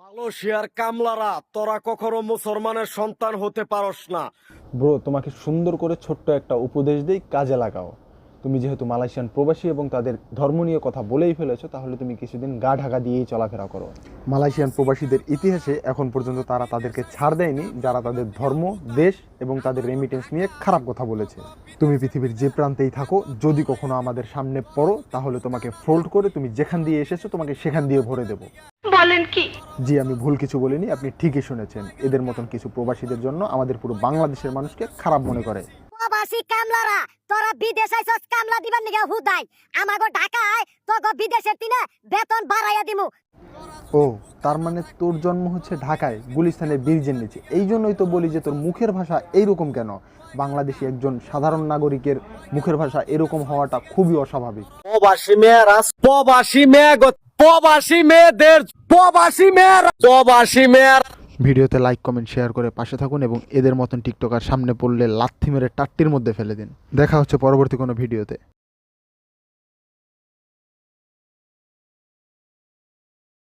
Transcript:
মালয়েশিয়ার কামলারা, তোরা কখনো মুসলমানের সন্তান হতে পারস না। ব্রো, তোমাকে সুন্দর করে ছোট্ট একটা উপদেশ দেই, কাজে লাগাও। তুমি যেহেতু মালয়েশিয়ান প্রবাসী এবং তাদের ধর্ম নিয়ে কথা বলেই ফেলেছো, তাহলে তুমি কিছুদিন গা ঢাকা দিয়েই চলাফেরা করো। মালয়েশিয়ান প্রবাসীদের ইতিহাসে এখন পর্যন্ত তারা তাদেরকে ছাড় দেয়নি যারা তাদের ধর্ম, দেশ এবং তাদের রেমিটেন্স নিয়ে খারাপ কথা বলেছে। তুমি পৃথিবীর যে প্রান্তেই থাকো, যদি কখনো আমাদের সামনে পড়ো, তাহলে তোমাকে ফোল্ড করে তুমি যেখান দিয়ে এসেছো তোমাকে সেখান দিয়ে ভরে দেবো। বলেন কি? জি, আমি ভুল কিছু বলিনি, আপনি ঠিকই শুনেছেন। এদের মতন কিছু প্রবাসীদের জন্য আমাদের পুরো বাংলাদেশের মানুষকে খারাপ মনে করে। প্রবাসী কামলারা, তোরা বিদেশ আইছস কামলা দিবার নিগা হুদাই আমাগো ঢাকায় তোগো বিদেশের তিনে বেতন বাড়াইয়া দিমু। ও, তার মানে তোর জন্ম হচ্ছে ঢাকায়, গুলিস্তানের ব্রিজের নিচে। এই জন্যই তো বলি যে তোর মুখের ভাষা এইরকম কেন। বাংলাদেশি একজন সাধারণ নাগরিকের মুখের ভাষা এরকম হওয়াটা খুবই অস্বাভাবিক। প্রবাসী মেয়েরা, প্রবাসী মেয়ের ভিডিওতে লাইক, কমেন্ট, শেয়ার করে পাশে থাকুন এবং এদের মতন টিকটকার সামনে পড়লে লাথি মেরে টাট্টির মধ্যে ফেলে দিন। দেখা হচ্ছে পরবর্তী কোনো ভিডিওতে।